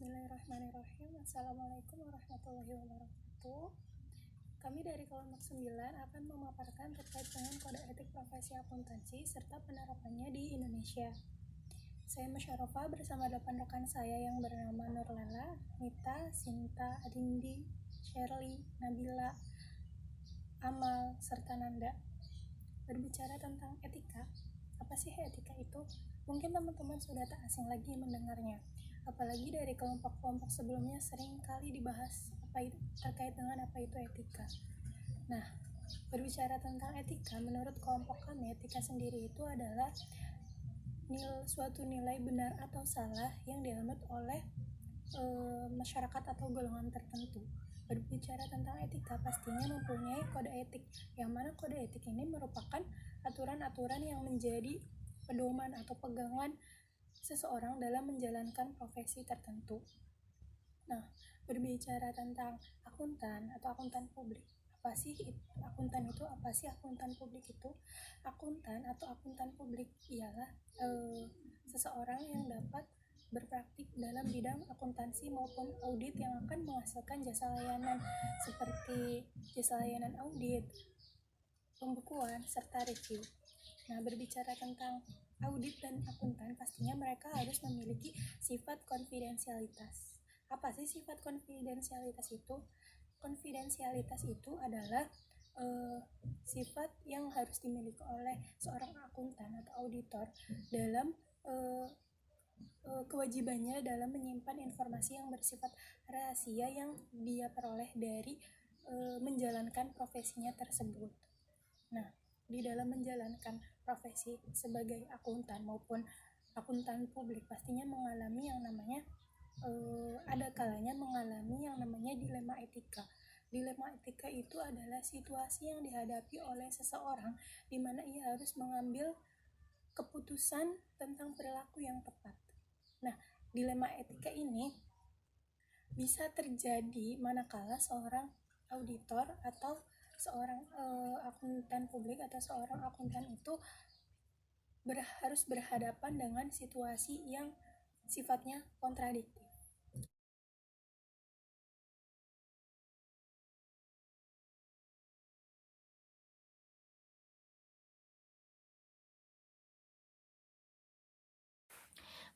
Bismillahirrahmanirrahim. Assalamualaikum warahmatullahi wabarakatuh. Kami dari kelompok 9 akan memaparkan terkait dengan kode etik profesi akuntansi serta penerapannya di Indonesia. Saya Musyarofa bersama 8 rekan saya yang bernama Nurlela, Nita, Sinta, Adindi, Shirley, Nabila, Amal, serta Nanda. Berbicara tentang etika, apa sih etika itu? Mungkin teman-teman sudah tak asing lagi mendengarnya. Apalagi dari kelompok-kelompok sebelumnya sering kali dibahas terkait dengan apa itu etika. Nah, berbicara tentang etika, menurut kelompok kami, etika sendiri itu adalah suatu nilai benar atau salah yang dianut oleh masyarakat atau golongan tertentu. Berbicara tentang etika pastinya mempunyai kode etik, yang mana kode etik ini merupakan aturan-aturan yang menjadi pedoman atau pegangan seseorang dalam menjalankan profesi tertentu. Nah, berbicara tentang akuntan atau akuntan publik, apa sih akuntan itu? Apa sih akuntan publik itu? Akuntan atau akuntan publik ialah seseorang yang dapat berpraktik dalam bidang akuntansi maupun audit yang akan menghasilkan jasa layanan seperti jasa layanan audit, pembukuan, serta review. Nah, berbicara tentang audit dan akuntan, pastinya mereka harus memiliki sifat konfidensialitas. Apa sih sifat konfidensialitas itu? Konfidensialitas itu adalah sifat yang harus dimiliki oleh seorang akuntan atau auditor dalam kewajibannya dalam menyimpan informasi yang bersifat rahasia yang dia peroleh dari menjalankan profesinya tersebut. Nah, di dalam menjalankan profesi sebagai akuntan maupun akuntan publik pastinya mengalami yang namanya ada kalanya mengalami yang namanya dilema etika. Dilema etika itu adalah situasi yang dihadapi oleh seseorang di mana ia harus mengambil keputusan tentang perilaku yang tepat. Nah, dilema etika ini bisa terjadi manakala seorang auditor atau seorang akuntan publik atau seorang akuntan itu harus berhadapan dengan situasi yang sifatnya kontradiktif.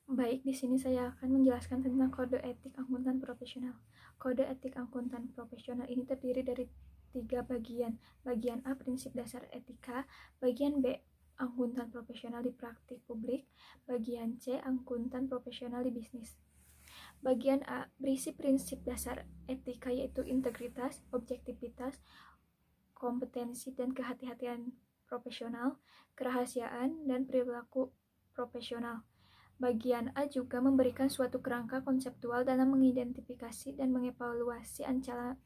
Baik, di sini saya akan menjelaskan tentang kode etik akuntan profesional. Kode etik akuntan profesional ini terdiri dari 3 bagian. Bagian A, prinsip dasar etika. Bagian B, akuntan profesional di praktik publik. Bagian C, akuntan profesional di bisnis. Bagian A berisi prinsip dasar etika, yaitu integritas, objektivitas, kompetensi dan kehati-hatian profesional, kerahasiaan, dan perilaku profesional. Bagian A juga memberikan suatu kerangka konseptual dalam mengidentifikasi dan mengevaluasi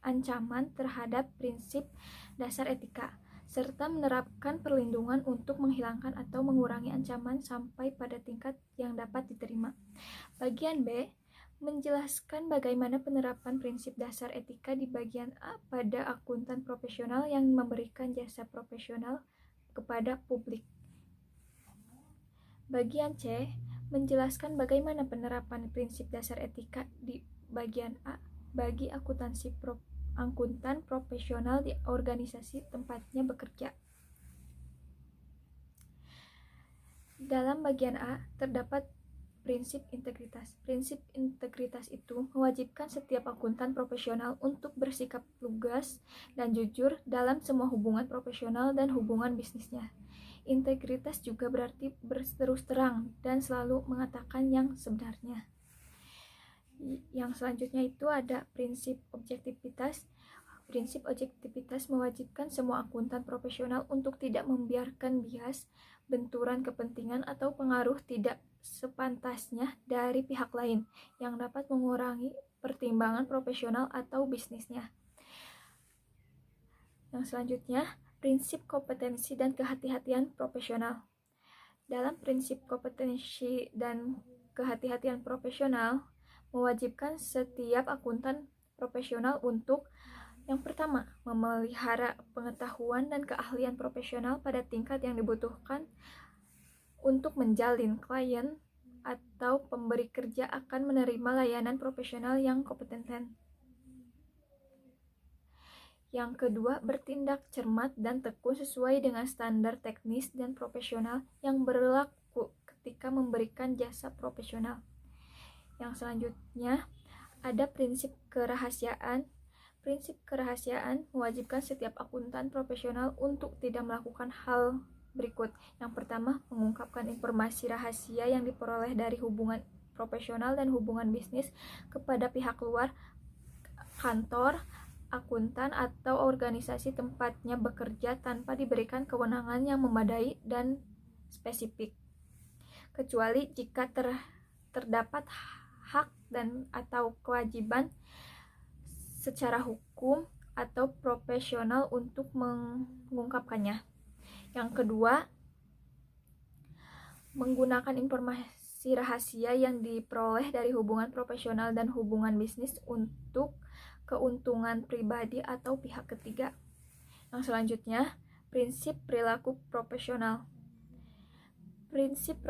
ancaman terhadap prinsip dasar etika, serta menerapkan perlindungan untuk menghilangkan atau mengurangi ancaman sampai pada tingkat yang dapat diterima. Bagian B menjelaskan bagaimana penerapan prinsip dasar etika di bagian A pada akuntan profesional yang memberikan jasa profesional kepada publik. Bagian C menjelaskan bagaimana penerapan prinsip dasar etika di bagian A bagi akuntan profesional di organisasi tempatnya bekerja. Dalam bagian A terdapat prinsip integritas. Prinsip integritas itu mewajibkan setiap akuntan profesional untuk bersikap lugas dan jujur dalam semua hubungan profesional dan hubungan bisnisnya. Integritas juga berarti berterus terang dan selalu mengatakan yang sebenarnya. Yang selanjutnya itu ada prinsip objektivitas. Prinsip objektivitas mewajibkan semua akuntan profesional untuk tidak membiarkan bias, benturan kepentingan, atau pengaruh tidak sepantasnya dari pihak lain yang dapat mengurangi pertimbangan profesional atau bisnisnya. Yang selanjutnya, prinsip kompetensi dan kehati-hatian profesional. Dalam prinsip kompetensi dan kehati-hatian profesional, mewajibkan setiap akuntan profesional untuk yang pertama, memelihara pengetahuan dan keahlian profesional pada tingkat yang dibutuhkan untuk menjalin klien atau pemberi kerja akan menerima layanan profesional yang kompeten. Yang kedua, bertindak cermat dan tekun sesuai dengan standar teknis dan profesional yang berlaku ketika memberikan jasa profesional. Yang selanjutnya, ada prinsip kerahasiaan. Prinsip kerahasiaan mewajibkan setiap akuntan profesional untuk tidak melakukan hal berikut. Yang pertama, mengungkapkan informasi rahasia yang diperoleh dari hubungan profesional dan hubungan bisnis kepada pihak luar, kantor, akuntan, atau organisasi tempatnya bekerja tanpa diberikan kewenangan yang memadai dan spesifik, kecuali jika terdapat hak dan atau kewajiban secara hukum atau profesional untuk mengungkapkannya. Yang kedua, menggunakan informasi rahasia yang diperoleh dari hubungan profesional dan hubungan bisnis untuk keuntungan pribadi atau pihak ketiga. Yang selanjutnya, prinsip perilaku profesional. Prinsip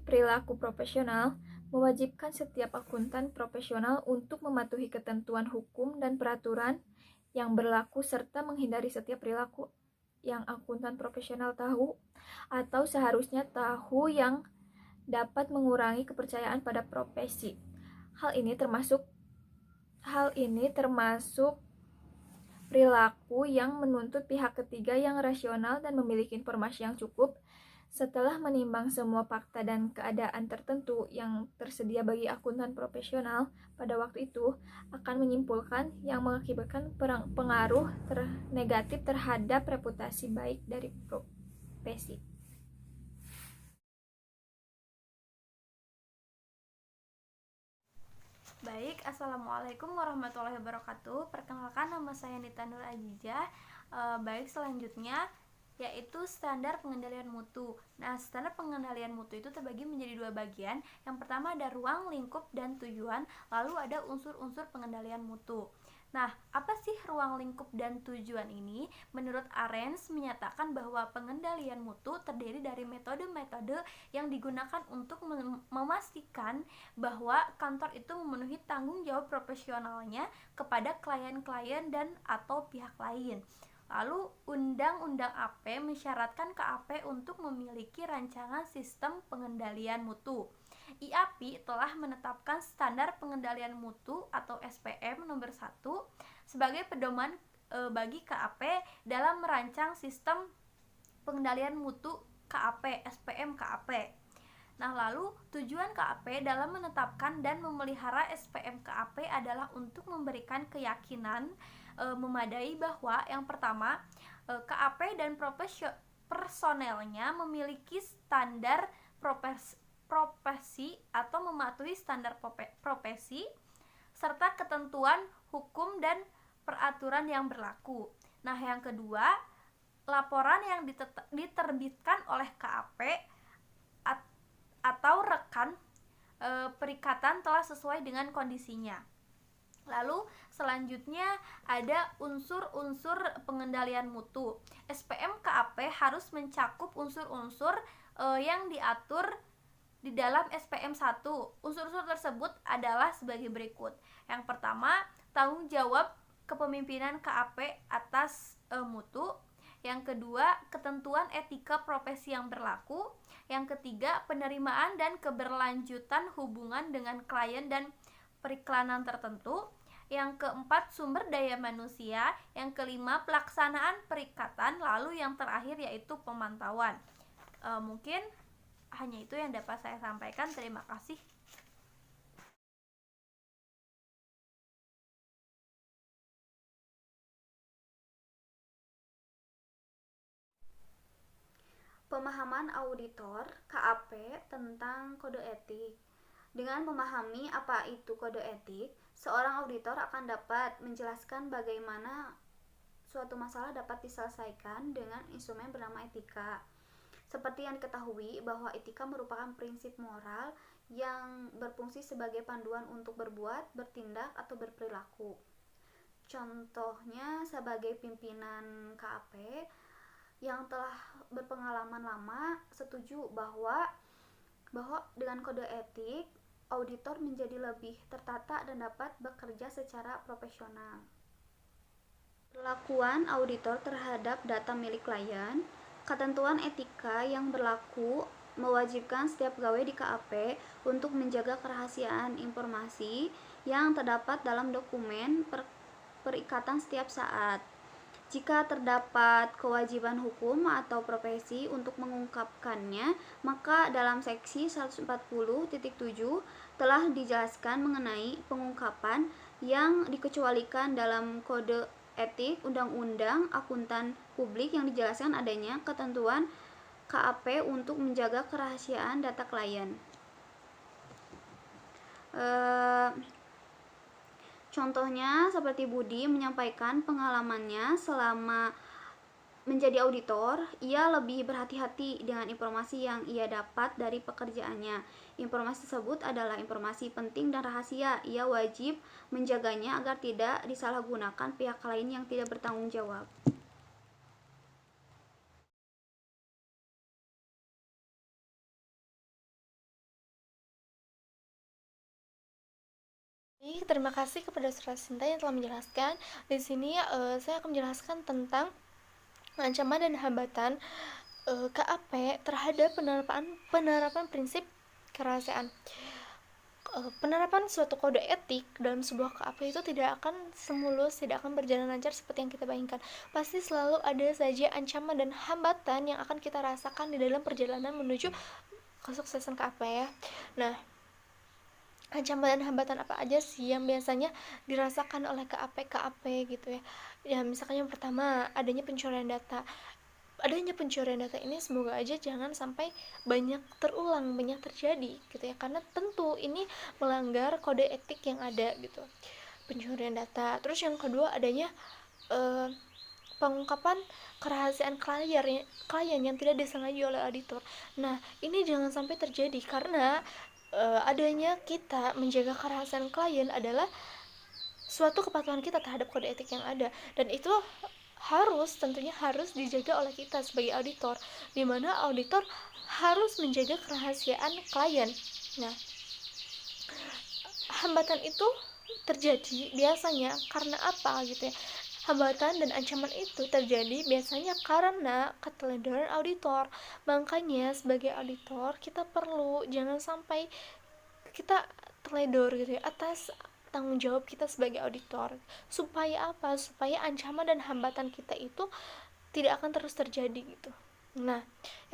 perilaku profesional mewajibkan setiap akuntan profesional untuk mematuhi ketentuan hukum dan peraturan yang berlaku serta menghindari setiap perilaku yang akuntan profesional tahu atau seharusnya tahu yang dapat mengurangi kepercayaan pada profesi. Hal ini termasuk perilaku yang menuntut pihak ketiga yang rasional dan memiliki informasi yang cukup setelah menimbang semua fakta dan keadaan tertentu yang tersedia bagi akuntan profesional pada waktu itu, akan menyimpulkan yang mengakibatkan pengaruh negatif terhadap reputasi baik dari profesi. Baik, Assalamualaikum warahmatullahi wabarakatuh. Perkenalkan, nama saya Nita Nur Ajijah. Baik, selanjutnya yaitu standar pengendalian mutu. Nah, standar pengendalian mutu itu terbagi menjadi dua bagian. Yang pertama ada ruang, lingkup, dan tujuan. Lalu ada unsur-unsur pengendalian mutu. Nah, apa sih ruang, lingkup, dan tujuan ini? Menurut Arens menyatakan bahwa pengendalian mutu terdiri dari metode-metode yang digunakan untuk memastikan bahwa kantor itu memenuhi tanggung jawab profesionalnya kepada klien-klien dan atau pihak lain. Lalu, Undang-Undang AP mensyaratkan KAP untuk memiliki rancangan sistem pengendalian mutu. IAPI telah menetapkan standar pengendalian mutu atau SPM nomor 1 sebagai pedoman bagi KAP dalam merancang sistem pengendalian mutu KAP, SPM KAP. Nah, lalu tujuan KAP dalam menetapkan dan memelihara SPM KAP adalah untuk memberikan keyakinan memadai bahwa yang pertama, KAP dan personelnya memiliki standar profesi atau mematuhi standar profesi serta ketentuan hukum dan peraturan yang berlaku. Nah, yang kedua, laporan yang diterbitkan oleh KAP atau rekan perikatan telah sesuai dengan kondisinya. Lalu selanjutnya ada unsur-unsur pengendalian mutu. SPM KAP harus mencakup unsur-unsur yang diatur di dalam SPM 1. Unsur-unsur tersebut adalah sebagai berikut. Yang pertama, tanggung jawab kepemimpinan KAP atas mutu. Yang kedua, ketentuan etika profesi yang berlaku. Yang ketiga, penerimaan dan keberlanjutan hubungan dengan klien dan periklanan tertentu. Yang keempat, sumber daya manusia. Yang kelima, pelaksanaan perikatan. Lalu yang terakhir yaitu pemantauan. Mungkin hanya itu yang dapat saya sampaikan. Terima kasih. Pemahaman auditor KAP tentang kode etik. Dengan memahami apa itu kode etik, seorang auditor akan dapat menjelaskan bagaimana suatu masalah dapat diselesaikan dengan instrumen bernama etika. Seperti yang diketahui bahwa etika merupakan prinsip moral yang berfungsi sebagai panduan untuk berbuat, bertindak, atau berperilaku. Contohnya, sebagai pimpinan KAP yang telah berpengalaman lama, setuju bahwa bahwa dengan kode etik, auditor menjadi lebih tertata dan dapat bekerja secara profesional. Perlakuan auditor terhadap data milik klien. Ketentuan etika yang berlaku mewajibkan setiap pegawai di KAP untuk menjaga kerahasiaan informasi yang terdapat dalam dokumen perikatan setiap saat. Jika terdapat kewajiban hukum atau profesi untuk mengungkapkannya, maka dalam seksi 140.7 telah dijelaskan mengenai pengungkapan yang dikecualikan dalam kode etik Undang-Undang Akuntan Publik yang dijelaskan adanya ketentuan KAP untuk menjaga kerahasiaan data klien. Contohnya seperti Budi menyampaikan pengalamannya selama menjadi auditor, ia lebih berhati-hati dengan informasi yang ia dapat dari pekerjaannya. Informasi tersebut adalah informasi penting dan rahasia. Ia wajib menjaganya agar tidak disalahgunakan pihak lain yang tidak bertanggung jawab. Terima kasih kepada Saudara Sinta yang telah menjelaskan. Di sini saya akan menjelaskan tentang ancaman dan hambatan KAP terhadap penerapan prinsip kerahasiaan. Penerapan suatu kode etik dalam sebuah KAP itu tidak akan semulus, tidak akan berjalan lancar seperti yang kita bayangkan. Pasti selalu ada saja ancaman dan hambatan yang akan kita rasakan di dalam perjalanan menuju kesuksesan KAP ya. Nah, ancaman dan hambatan apa aja sih yang biasanya dirasakan oleh KAP gitu ya. Ya, misalkan yang pertama, adanya pencurian data. Adanya pencurian data ini semoga aja jangan sampai banyak terulang, banyak terjadi gitu ya. Karena tentu ini melanggar kode etik yang ada gitu. Pencurian data. Terus yang kedua adanya pengungkapan kerahasiaan klien yang tidak disengaja oleh auditor. Nah, ini jangan sampai terjadi karena adanya kita menjaga kerahasiaan klien adalah suatu kepatuhan kita terhadap kode etik yang ada, dan itu tentunya harus dijaga oleh kita sebagai auditor, di mana auditor harus menjaga kerahasiaan klien. Nah, hambatan itu terjadi biasanya karena apa gitu ya. Hambatan dan ancaman itu terjadi biasanya karena keteledoran auditor. Makanya sebagai auditor kita perlu jangan sampai kita teledor gitu ya atas tanggung jawab kita sebagai auditor. Supaya apa? Supaya ancaman dan hambatan kita itu tidak akan terus terjadi gitu. Nah,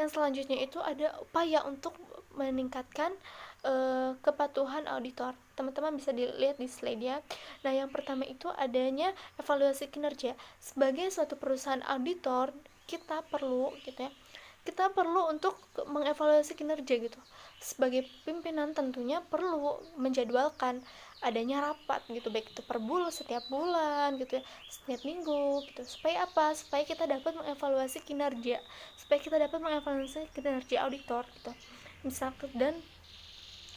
yang selanjutnya itu ada upaya untuk meningkatkan kepatuhan auditor. Teman-teman bisa dilihat di slide ya. Nah, yang pertama itu adanya evaluasi kinerja. Sebagai suatu perusahaan auditor, kita perlu gitu ya. Kita perlu untuk mengevaluasi kinerja gitu. Sebagai pimpinan tentunya perlu menjadwalkan adanya rapat gitu, baik itu setiap bulan gitu ya, setiap minggu gitu. Supaya apa? Supaya kita dapat mengevaluasi kinerja. Supaya kita dapat mengevaluasi kinerja auditor gitu. Misalkan dan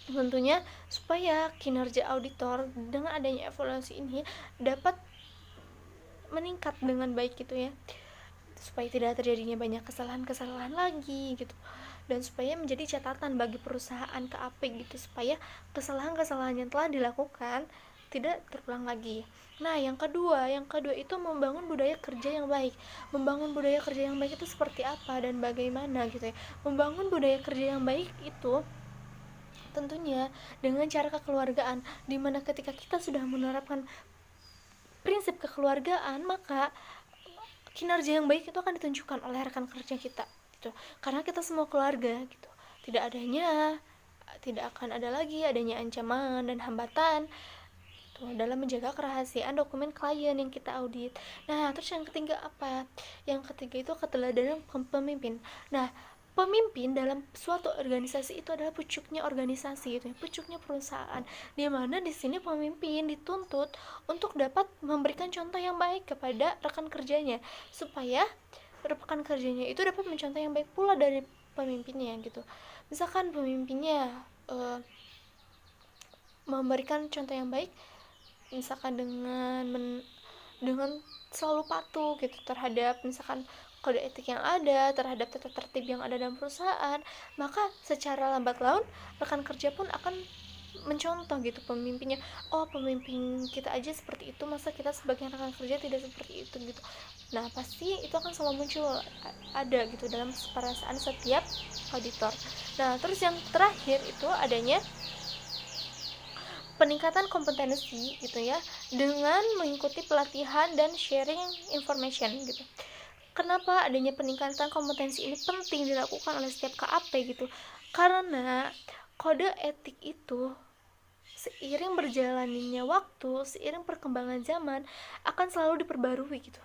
tentunya supaya kinerja auditor dengan adanya evaluasi ini dapat meningkat dengan baik gitu ya, supaya tidak terjadinya banyak kesalahan-kesalahan lagi gitu, dan supaya menjadi catatan bagi perusahaan KAP gitu, supaya kesalahan-kesalahan yang telah dilakukan tidak terulang lagi. Nah, yang kedua itu membangun budaya kerja yang baik. Membangun budaya kerja yang baik itu seperti apa dan bagaimana gitu ya. Membangun budaya kerja yang baik itu tentunya dengan cara kekeluargaan, dimana ketika kita sudah menerapkan prinsip kekeluargaan, maka kinerja yang baik itu akan ditunjukkan oleh rekan kerja kita gitu. Karena kita semua keluarga gitu. Tidak akan ada lagi adanya ancaman dan hambatan gitu, dalam menjaga kerahasiaan dokumen klien yang kita audit. Nah, terus yang ketiga apa? Yang ketiga itu keteladanan pemimpin. Nah, pemimpin dalam suatu organisasi itu adalah pucuknya organisasi itu, pucuknya perusahaan. Di mana di sini pemimpin dituntut untuk dapat memberikan contoh yang baik kepada rekan kerjanya, supaya rekan kerjanya itu dapat mencontoh yang baik pula dari pemimpinnya gitu. Misalkan pemimpinnya memberikan contoh yang baik, misalkan dengan dengan selalu patuh gitu terhadap misalkan kode etik yang ada, terhadap tata tertib yang ada dalam perusahaan, maka secara lambat laun rekan kerja pun akan mencontoh gitu pemimpinnya. Oh, pemimpin kita aja seperti itu, masa kita sebagai rekan kerja tidak seperti itu gitu. Nah, pasti itu akan selalu muncul ada gitu dalam perasaan setiap auditor. Nah, terus yang terakhir itu adanya peningkatan kompetensi gitu ya, dengan mengikuti pelatihan dan sharing information gitu. Kenapa adanya peningkatan kompetensi ini penting dilakukan oleh setiap KAP gitu? Karena kode etik itu seiring berjalannya waktu, seiring perkembangan zaman akan selalu diperbarui gitu,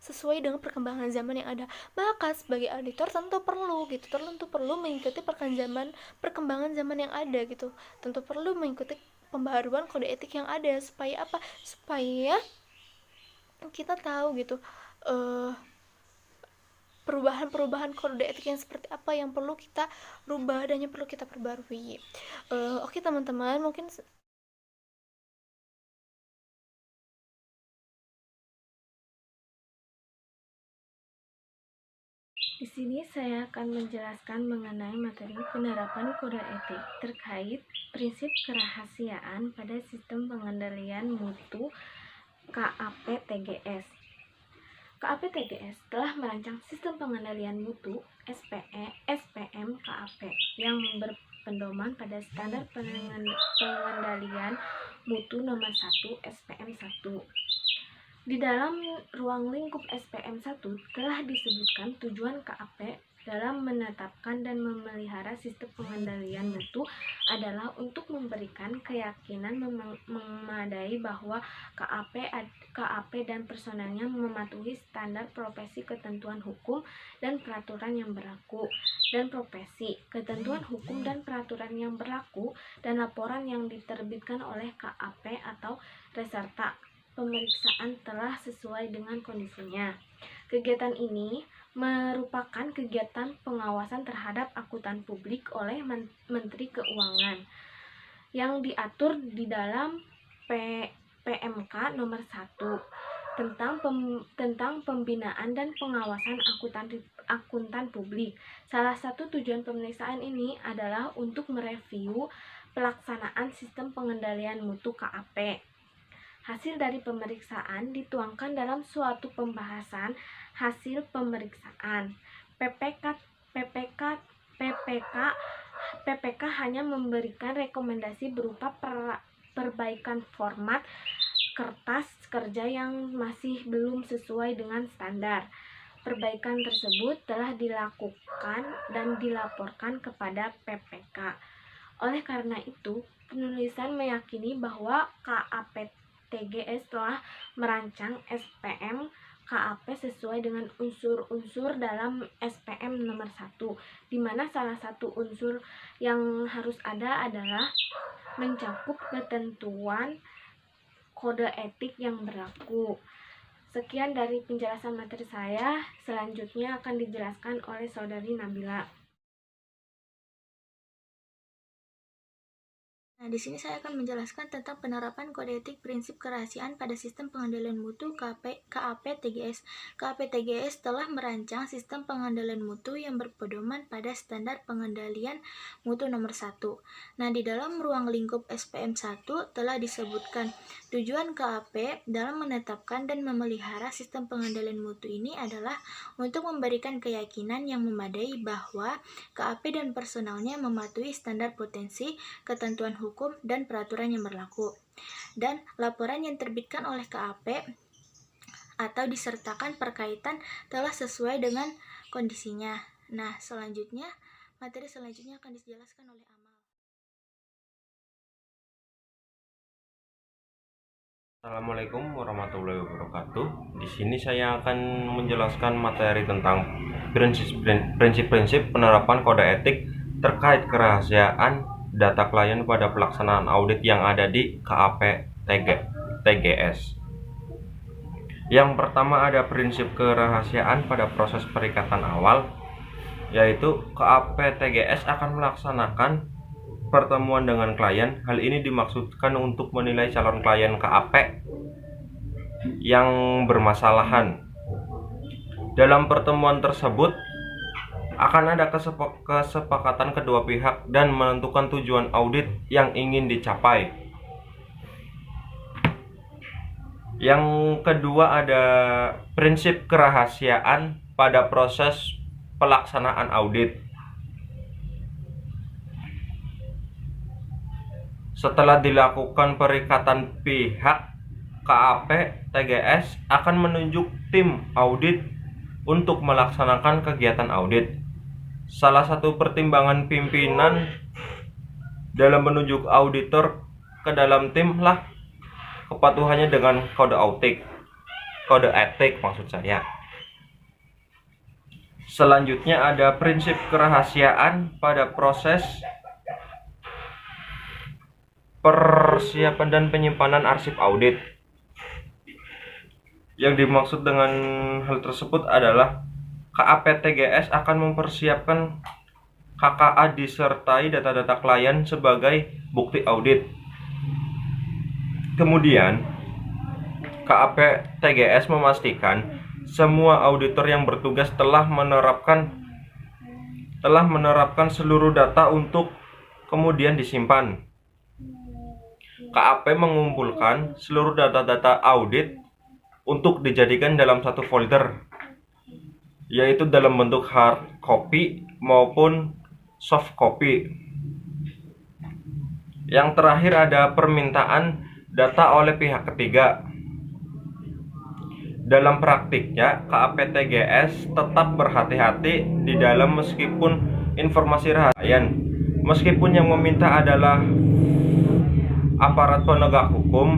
sesuai dengan perkembangan zaman yang ada. Maka sebagai auditor tentu perlu mengikuti perkembangan zaman yang ada gitu. Tentu perlu mengikuti pembaharuan kode etik yang ada supaya apa? Supaya kita tahu gitu perubahan kode etik yang seperti apa yang perlu kita rubah dan yang perlu kita perbarui. Oke teman-teman, mungkin di sini saya akan menjelaskan mengenai materi penerapan kode etik terkait prinsip kerahasiaan pada sistem pengendalian mutu KAP-TGS. KAP-TGS telah merancang sistem pengendalian mutu SPM KAP yang berpedoman pada standar pengendalian mutu nomor 1 SPM1. Di dalam ruang lingkup SPM1 telah disebutkan tujuan KAP dalam menetapkan dan memelihara sistem pengendalian mutu adalah untuk memberikan keyakinan memadai bahwa KAP dan personelnya mematuhi standar profesi, ketentuan hukum dan peraturan yang berlaku, dan profesi, ketentuan hukum dan peraturan yang berlaku, dan laporan yang diterbitkan oleh KAP atau peserta pemeriksaan telah sesuai dengan kondisinya. Kegiatan ini merupakan kegiatan pengawasan terhadap akuntan publik oleh Menteri Keuangan yang diatur di dalam PMK nomor 1 tentang pembinaan dan pengawasan akuntan publik. Salah satu tujuan pemeriksaan ini adalah untuk mereview pelaksanaan sistem pengendalian mutu KAP. Hasil dari pemeriksaan dituangkan dalam suatu pembahasan hasil pemeriksaan. PPK hanya memberikan rekomendasi berupa perbaikan format kertas kerja yang masih belum sesuai dengan standar. Perbaikan tersebut telah dilakukan dan dilaporkan kepada PPK. Oleh karena itu, penulisan meyakini bahwa KAP-TGS telah merancang SPM KAP sesuai dengan unsur-unsur dalam SPM nomor 1, di mana salah satu unsur yang harus ada adalah mencakup ketentuan kode etik yang berlaku. Sekian dari penjelasan materi saya, selanjutnya akan dijelaskan oleh Saudari Nabila. Nah, di sini saya akan menjelaskan tentang penerapan kode etik prinsip kerahasiaan pada sistem pengendalian mutu KAP-TGS. KAP-TGS telah merancang sistem pengendalian mutu yang berpedoman pada standar pengendalian mutu nomor 1. Nah, di dalam ruang lingkup SPM1 telah disebutkan tujuan KAP dalam menetapkan dan memelihara sistem pengendalian mutu ini adalah untuk memberikan keyakinan yang memadai bahwa KAP dan personalnya mematuhi standar potensi, ketentuan hukum dan peraturan yang berlaku, dan laporan yang terbitkan oleh KAP atau disertakan perkaitan telah sesuai dengan kondisinya. Nah, materi selanjutnya akan dijelaskan oleh Amal. Assalamualaikum warahmatullahi wabarakatuh. Di sini saya akan menjelaskan materi tentang prinsip-prinsip penerapan kode etik terkait kerahasiaan data klien pada pelaksanaan audit yang ada di KAP-TGS. Yang pertama ada prinsip kerahasiaan pada proses perikatan awal, yaitu KAP-TGS akan melaksanakan pertemuan dengan klien. Hal ini dimaksudkan untuk menilai calon klien KAP yang bermasalahan. Dalam pertemuan tersebut akan ada kesepakatan kedua pihak dan menentukan tujuan audit yang ingin dicapai. Yang kedua ada prinsip kerahasiaan pada proses pelaksanaan audit. Setelah dilakukan perikatan pihak, KAP TGS akan menunjuk tim audit untuk melaksanakan kegiatan audit. Salah satu pertimbangan pimpinan dalam menunjuk auditor ke dalam tim lah kepatuhannya dengan kode etik maksud saya. Selanjutnya ada prinsip kerahasiaan pada proses persiapan dan penyimpanan arsip audit. Yang dimaksud dengan hal tersebut adalah KAP TGS akan mempersiapkan KKA disertai data-data klien sebagai bukti audit. Kemudian, KAP TGS memastikan semua auditor yang bertugas telah menerapkan seluruh data untuk kemudian disimpan. KAP mengumpulkan seluruh data-data audit untuk dijadikan dalam satu folder, yaitu dalam bentuk hard copy maupun soft copy. Yang terakhir ada permintaan data oleh pihak ketiga. Dalam praktiknya, KAP TGS tetap berhati-hati di dalam meskipun informasi rahasia. Meskipun yang meminta adalah aparat penegak hukum,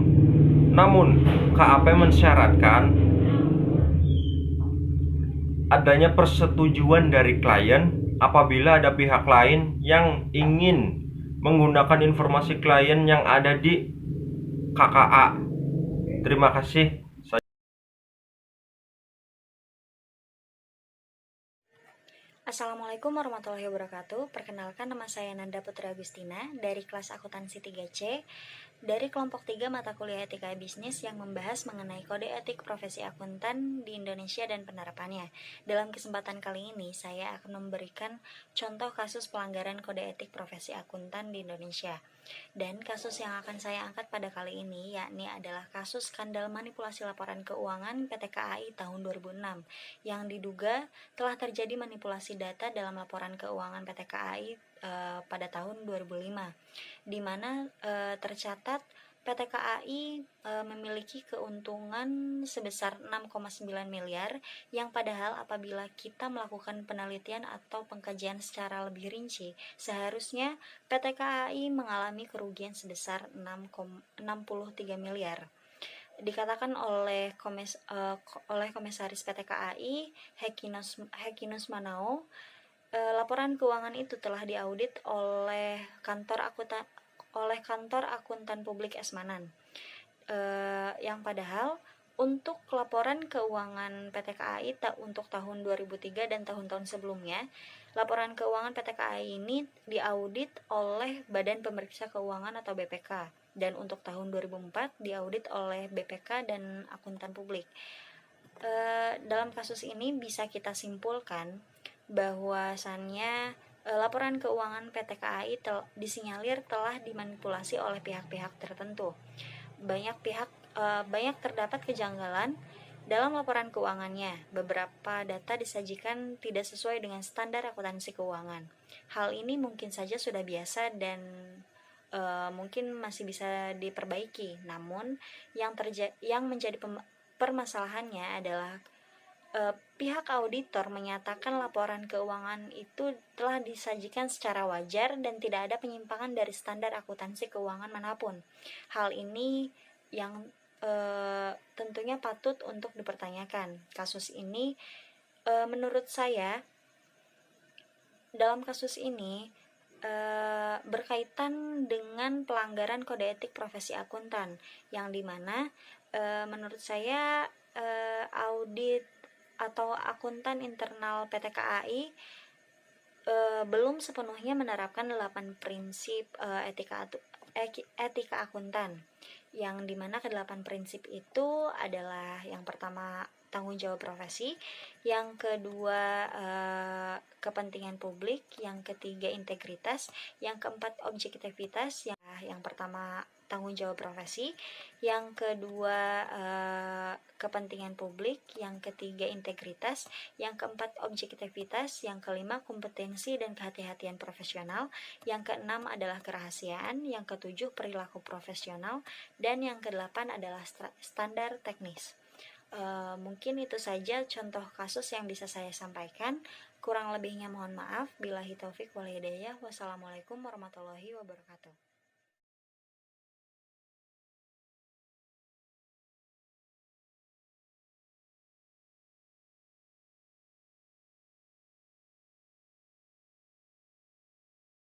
namun KAP mensyaratkan adanya persetujuan dari klien apabila ada pihak lain yang ingin menggunakan informasi klien yang ada di KKA. Terima kasih. Assalamualaikum warahmatullahi wabarakatuh. Perkenalkan, nama saya Nanda Putri Agustina dari kelas akuntansi 3C dari kelompok 3 mata kuliah etika bisnis yang membahas mengenai kode etik profesi akuntan di Indonesia dan penerapannya. Dalam kesempatan kali ini, saya akan memberikan contoh kasus pelanggaran kode etik profesi akuntan di Indonesia. Dan kasus yang akan saya angkat pada kali ini yakni adalah kasus skandal manipulasi laporan keuangan PT KAI tahun 2006 yang diduga telah terjadi manipulasi data dalam laporan keuangan PT KAI pada tahun 2005, di mana tercatat PT KAI memiliki keuntungan sebesar 6,9 miliar yang padahal apabila kita melakukan penelitian atau pengkajian secara lebih rinci, seharusnya PT KAI mengalami kerugian sebesar 63 miliar. Dikatakan oleh Komisaris PT KAI Hekinus Manao, laporan keuangan itu telah diaudit oleh kantor akuntan publik Esmanan, yang padahal untuk laporan keuangan PT KAI untuk tahun 2003 dan tahun-tahun sebelumnya, laporan keuangan PT KAI ini diaudit oleh Badan Pemeriksa Keuangan atau BPK, dan untuk tahun 2004 diaudit oleh BPK dan akuntan publik. Dalam kasus ini bisa kita simpulkan bahwasannya laporan keuangan PT KAI disinyalir telah dimanipulasi oleh pihak-pihak tertentu. Banyak terdapat kejanggalan dalam laporan keuangannya. Beberapa data disajikan tidak sesuai dengan standar akuntansi keuangan. Hal ini mungkin saja sudah biasa dan mungkin masih bisa diperbaiki. Namun yang menjadi permasalahannya adalah pihak auditor menyatakan laporan keuangan itu telah disajikan secara wajar dan tidak ada penyimpangan dari standar akuntansi keuangan manapun. Hal ini yang tentunya patut untuk dipertanyakan. Kasus ini menurut saya, dalam kasus ini berkaitan dengan pelanggaran kode etik profesi akuntan, yang dimana menurut saya audit atau akuntan internal PT KAI belum sepenuhnya menerapkan 8 prinsip etika akuntan, yang dimana ke-8 prinsip itu adalah yang pertama tanggung jawab profesi, yang kedua kepentingan publik, yang ketiga integritas, yang keempat objektivitas, yang pertama tanggung jawab profesi, yang kedua kepentingan publik, yang ketiga integritas, yang keempat objektivitas, yang kelima kompetensi dan kehati-hatian profesional, yang keenam adalah kerahasiaan, yang ketujuh perilaku profesional, dan yang kedelapan adalah standar teknis. Mungkin itu saja contoh kasus yang bisa saya sampaikan. Kurang lebihnya mohon maaf. Billahi taufik wal hidayah. Wassalamualaikum warahmatullahi wabarakatuh.